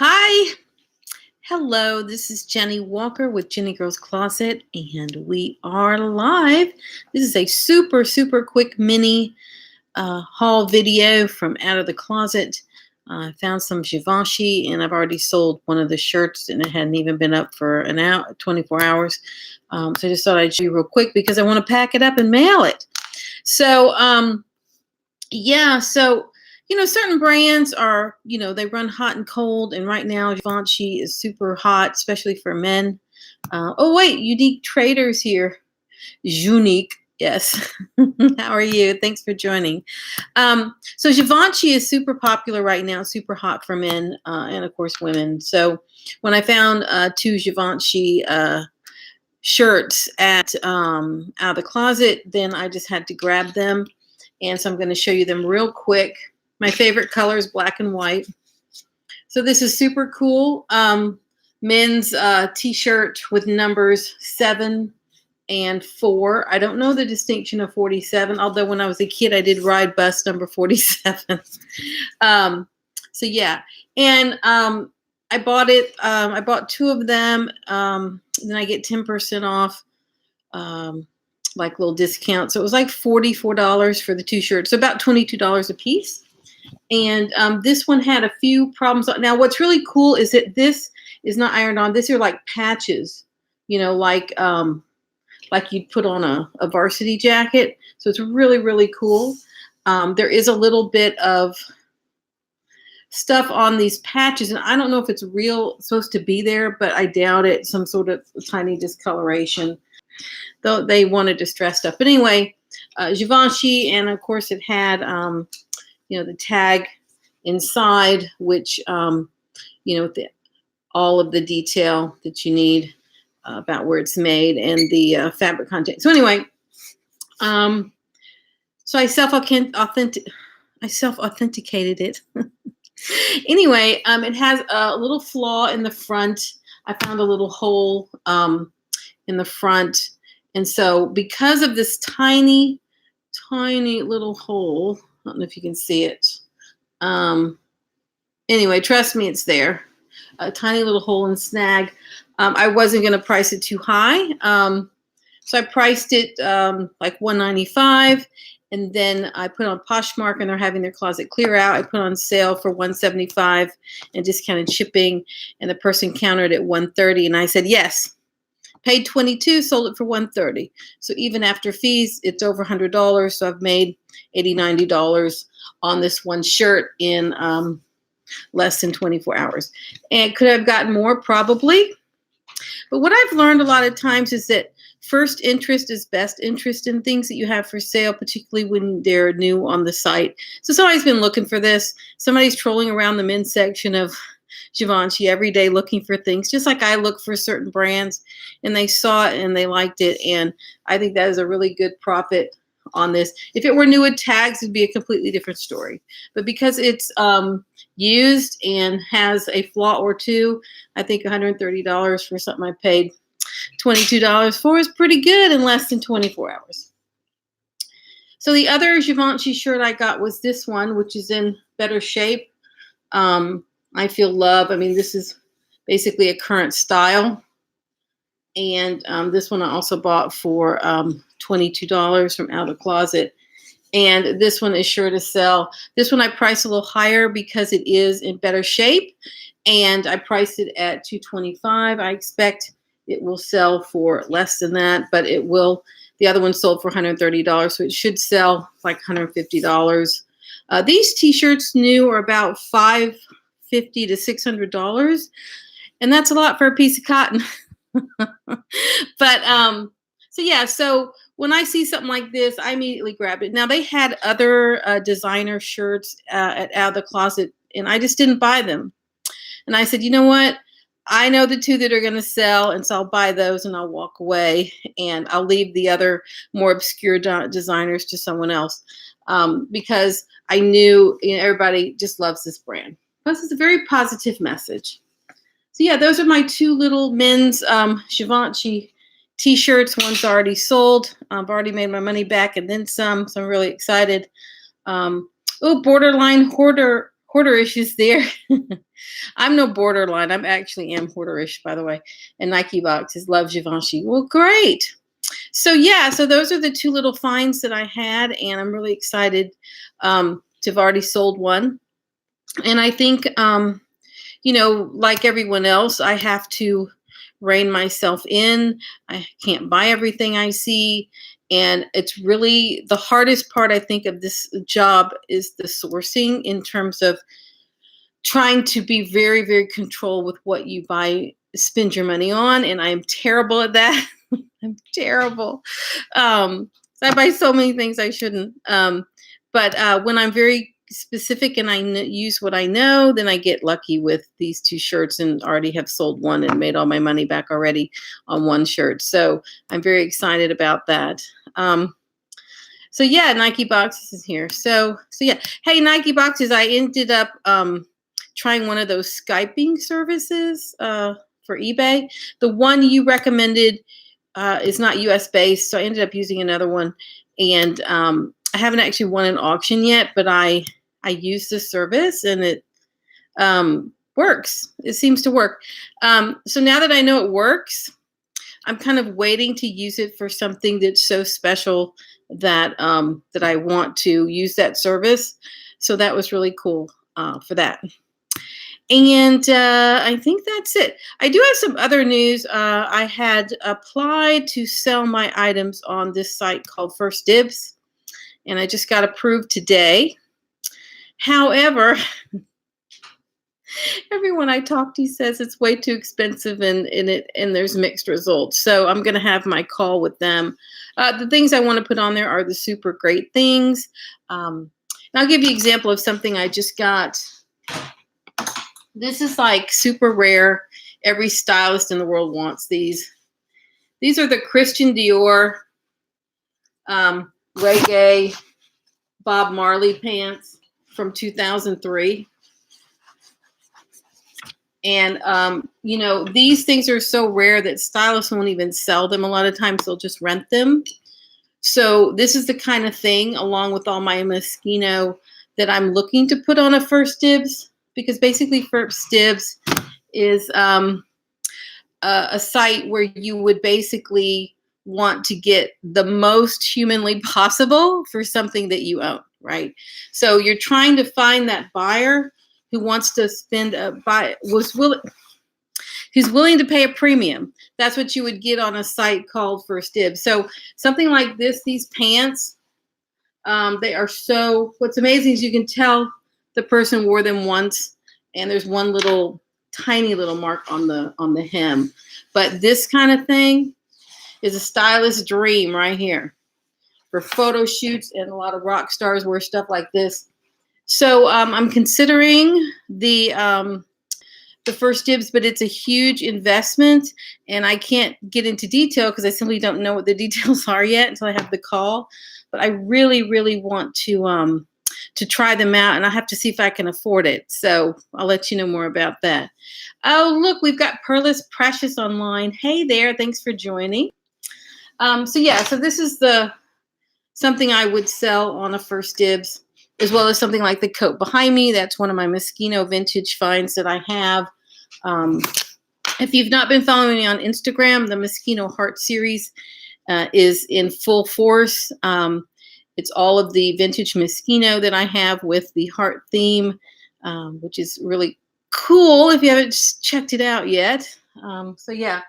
Hi, hello, this is Jenny Walker with Jenny Girls Closet, and we are live. This is a super quick mini haul video from out of the closet. I found some Givenchy, and I've already sold one of the shirts, and it hadn't even been up for an hour, 24 hours. So I just thought I'd show you real quick because I want to pack it up and mail it. So, certain brands are, they run hot and cold. And right now, Givenchy is super hot, especially for men. Oh, wait, Unique Traders here. Unique, yes. How are you? Thanks for joining. So Givenchy is super popular right now, super hot for men and, of course, women. So when I found two Givenchy shirts out of the closet, then I just had to grab them. And so I'm going to show you them real quick. My favorite color is black and white. So this is super cool. Men's t-shirt with numbers 7 and 4. I don't know the distinction of 47, although when I was a kid, I did ride bus number 47. So yeah. And I bought it. I bought 2 of them. Then I get 10% off. Like little discount. So it was like $44 for the 2 shirts. So about $22 a piece. And this one had a few problems. Now, what's really cool is that this is not ironed on. These are like patches, like you'd put on a varsity jacket. So it's really cool. There is a little bit of stuff on these patches, and I don't know if it's supposed to be there, but I doubt it. Some sort of tiny discoloration. Though they wanted to stress stuff. But anyway, Givenchy, and of course it had, the tag inside, which, with all of the detail that you need about where it's made and the fabric content. So anyway, so I self-authenticated it. Anyway, it has a little flaw in the front. I found a little hole in the front. And so because of this tiny little hole, I don't know if you can see it. Anyway, trust me, it's there. A tiny little hole and snag. I wasn't going to price it too high. So I priced it like $195. And then I put on Poshmark, and they're having their closet clear out. I put on sale for $175 and discounted shipping. And the person countered at $130. And I said, yes. Paid $22, sold it for $130. So even after fees, it's over $100. So I've made $80, $90 on this one shirt in less than 24 hours. And could I have gotten more? Probably. But what I've learned a lot of times is that first interest is best interest in things that you have for sale, particularly when they're new on the site. So somebody's been looking for this. Somebody's trolling around the men's section of Givenchy every day looking for things, just like I look for certain brands, and they saw it and they liked it. And I think that is a really good profit on this. If it were new with tags, it'd be a completely different story. But because it's used and has a flaw or two, I think $130 for something I paid $22 for is pretty good in less than 24 hours. So the other Givenchy shirt I got was this one, which is in better shape. I feel love. I mean, this is basically a current style. And this one I also bought for $22 from out of the closet. And this one is sure to sell. This one I priced a little higher because it is in better shape. And I priced it at $225. I expect it will sell for less than that, but it will. The other one sold for $130, so it should sell like $150. These t-shirts new are about $550 to $600, and that's a lot for a piece of cotton. But so when I see something like this, I immediately grab it. Now they had other designer shirts out of the closet, and I just didn't buy them. And I said, you know what? I know the 2 that are going to sell, and so I'll buy those and I'll walk away, and I'll leave the other more obscure designers to someone else, because I knew everybody just loves this brand. Plus, it's a very positive message. So yeah, those are my 2 little men's Givenchy t-shirts. One's already sold. I've already made my money back and then some, so I'm really excited. Borderline hoarder Hoarderish is there. I'm no borderline. I'm actually am hoarderish, by the way. And Nike boxes love Givenchy. Well, great. So yeah, so those are the two little finds that I had, and I'm really excited to have already sold one. And I think, like everyone else, I have to rein myself in. I can't buy everything I see. And it's really the hardest part, I think, of this job is the sourcing in terms of trying to be very, very controlled with what you buy, spend your money on. And I'm terrible at that. I'm terrible. I buy so many things I shouldn't. But when I'm very specific and use what I know, then I get lucky with these two shirts and already have sold one and made all my money back already on one shirt. So I'm very excited about that. So yeah, Nike boxes is here. So yeah. Hey, Nike boxes, I ended up trying one of those Skyping services for eBay. The one you recommended is not US based, so I ended up using another one. And I haven't actually won an auction yet, but I use this service and it works. It seems to work. So now that I know it works, I'm kind of waiting to use it for something that's so special that that I want to use that service. So that was really cool for that. And I think that's it. I do have some other news. I had applied to sell my items on this site called First Dibs, and I just got approved today. However, everyone I talk to says it's way too expensive and there's mixed results. So I'm going to have my call with them. The things I want to put on there are the super great things. And I'll give you an example of something I just got. This is like super rare. Every stylist in the world wants these. These are the Christian Dior reggae Bob Marley pants from 2003. And, these things are so rare that stylists won't even sell them. A lot of times they'll just rent them. So this is the kind of thing, along with all my Moschino, that I'm looking to put on a First Dibs, because basically First Dibs is a site where you would basically want to get the most humanly possible for something that you own, right? So you're trying to find that buyer who wants to spend who's willing to pay a premium. That's what you would get on a site called First Dibs. So something like this, these pants, they are so, what's amazing is you can tell the person wore them once, and there's one little tiny little mark on the hem. But this kind of thing is a stylist's dream right here for photo shoots, and a lot of rock stars wear stuff like this. So I'm considering the First Dibs, but it's a huge investment, and I can't get into detail because I simply don't know what the details are yet until I have the call. But I really, really want to try them out, and I have to see if I can afford it. So I'll let you know more about that. Oh, look, we've got Perlis Precious online. Hey there, thanks for joining. So this is something I would sell on a First Dibs, as well as something like the coat behind me. That's one of my Moschino vintage finds that I have. If you've not been following me on Instagram, the Moschino Heart series is in full force. It's all of the vintage Moschino that I have with the heart theme, which is really cool if you haven't checked it out yet. So yeah,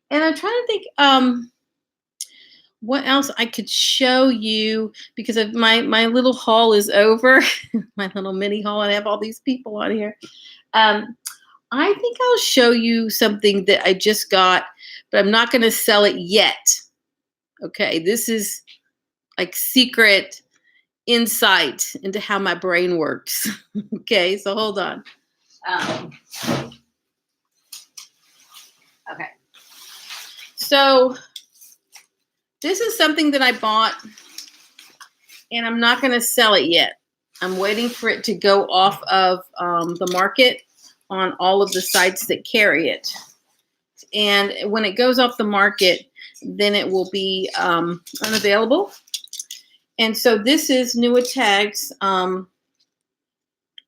and I'm trying to think what else I could show you, because of my little haul is over, my little mini haul, and I have all these people on here. I think I'll show you something that I just got, but I'm not going to sell it yet. Okay, this is like secret insight into how my brain works. Okay, so hold on. Okay, so this is something that I bought, and I'm not going to sell it yet. I'm waiting for it to go off of the market on all of the sites that carry it. And when it goes off the market, then it will be unavailable. And so this is Nua Tag's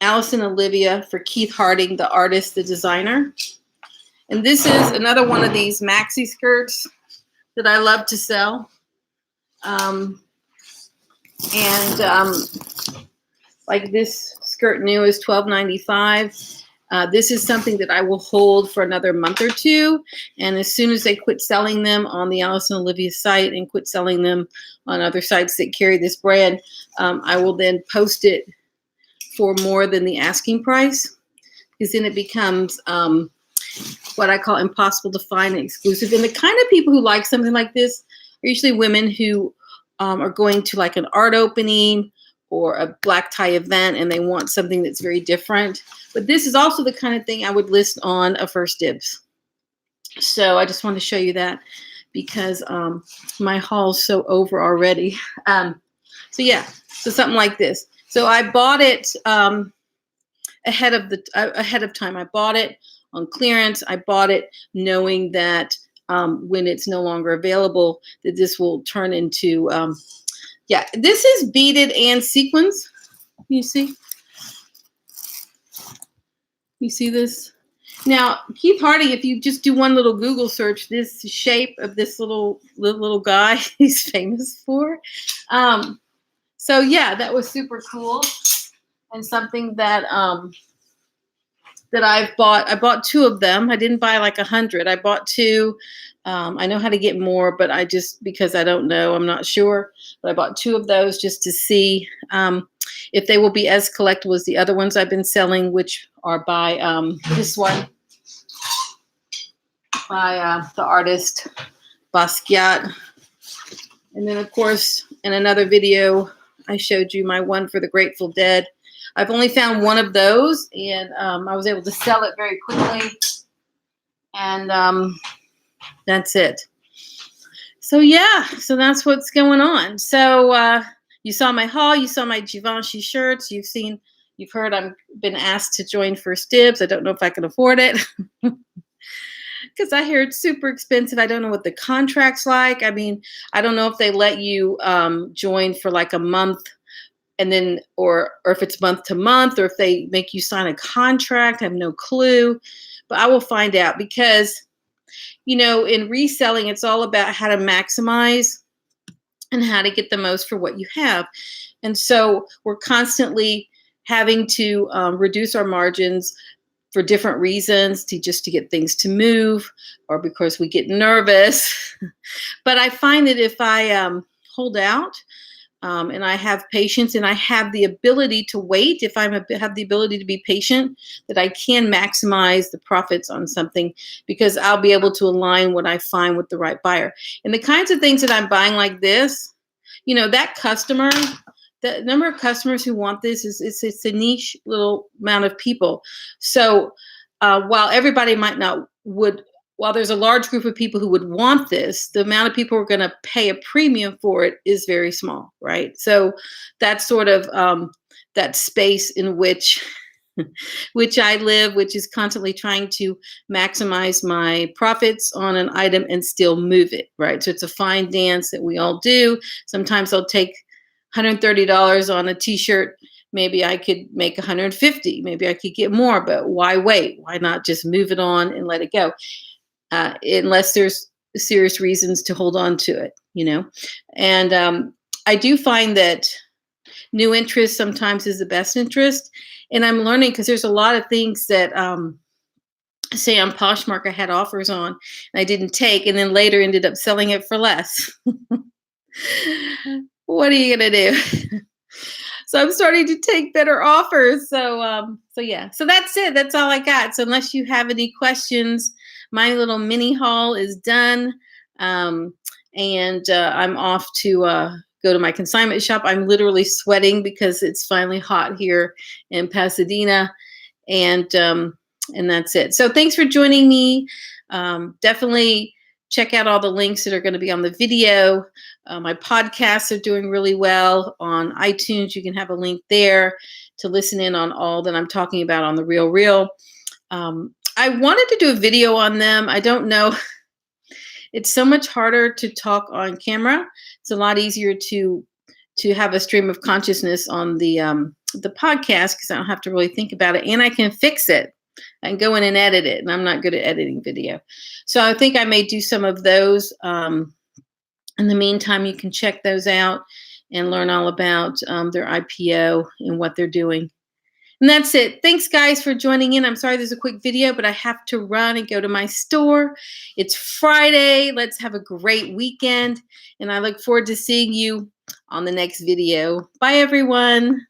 Allison Olivia for Keith Harding, the artist, the designer. And this is another one of these maxi skirts that I love to sell. Um, and like this skirt new is $12.95. This is something that I will hold for another month or two. And as soon as they quit selling them on the Allison Olivia site and quit selling them on other sites that carry this brand, I will then post it for more than the asking price, because then it becomes what I call impossible to find and exclusive. And the kind of people who like something like this are usually women who are going to like an art opening or a black tie event, and they want something that's very different. But this is also the kind of thing I would list on a First Dibs. So I just want to show you that because my haul's so over already. So yeah, so something like this. So I bought it ahead of time. I bought it on clearance. I bought it knowing that when it's no longer available, that this will turn into, yeah, this is beaded and sequins. You see? You see this? Now, Keith Harding, if you just do one little Google search, this shape of this little guy he's famous for. So yeah, that was super cool, and something that that I've bought. I bought two of them. I didn't buy like 100. I bought two. I know how to get more, but I just, because I don't know, I'm not sure. But I bought two of those just to see if they will be as collectible as the other ones I've been selling, which are by this one, by the artist Basquiat. And then, of course, in another video, I showed you my one for the Grateful Dead. I've only found one of those, and I was able to sell it very quickly. And that's it. So yeah, so that's what's going on. So you saw my haul, you saw my Givenchy shirts, you've heard I've been asked to join First Dibs. I don't know if I can afford it because I hear it's super expensive. I don't know what the contract's like. I mean, I don't know if they let you join for like a month, and then or if it's month to month, or if they make you sign a contract. I have no clue, but I will find out, because you know, in reselling, it's all about how to maximize and how to get the most for what you have. And so we're constantly having to reduce our margins for different reasons, to get things to move, or because we get nervous. But I find that if I hold out, and I have patience, and I have the ability to wait, if I have the ability to be patient, that I can maximize the profits on something, because I'll be able to align what I find with the right buyer. And the kinds of things that I'm buying like this, you know, that customer, the number of customers who want this it's a niche little amount of people. So while everybody might not while there's a large group of people who would want this, the amount of people who are going to pay a premium for it is very small, right? So that's sort of that space in which I live, which is constantly trying to maximize my profits on an item and still move it, right? So it's a fine dance that we all do. Sometimes I'll take $130 on a t-shirt. Maybe I could make 150. Maybe I could get more, but why wait? Why not just move it on and let it go? Unless there's serious reasons to hold on to it, you know. And I do find that new interest sometimes is the best interest. And I'm learning, because there's a lot of things that, say on Poshmark, I had offers on and I didn't take, and then later ended up selling it for less. What are you going to do? So I'm starting to take better offers. So yeah, so that's it. That's all I got. So unless you have any questions, my little mini haul is done. And I'm off to go to my consignment shop. I'm literally sweating because it's finally hot here in Pasadena. And that's it. So thanks for joining me. Definitely check out all the links that are going to be on the video. My podcasts are doing really well on iTunes. You can have a link there to listen in on all that I'm talking about on the Real Real. I wanted to do a video on them. I don't know. It's so much harder to talk on camera. It's a lot easier to to have a stream of consciousness on the podcast, because I don't have to really think about it, and I can fix it and go in and edit it. And I'm not good at editing video, so I think I may do some of those. In the meantime, you can check those out and learn all about their IPO and what they're doing. And that's it. Thanks, guys, for joining in. I'm sorry there's a quick video, but I have to run and go to my store. It's Friday. Let's have a great weekend. And I look forward to seeing you on the next video. Bye, everyone.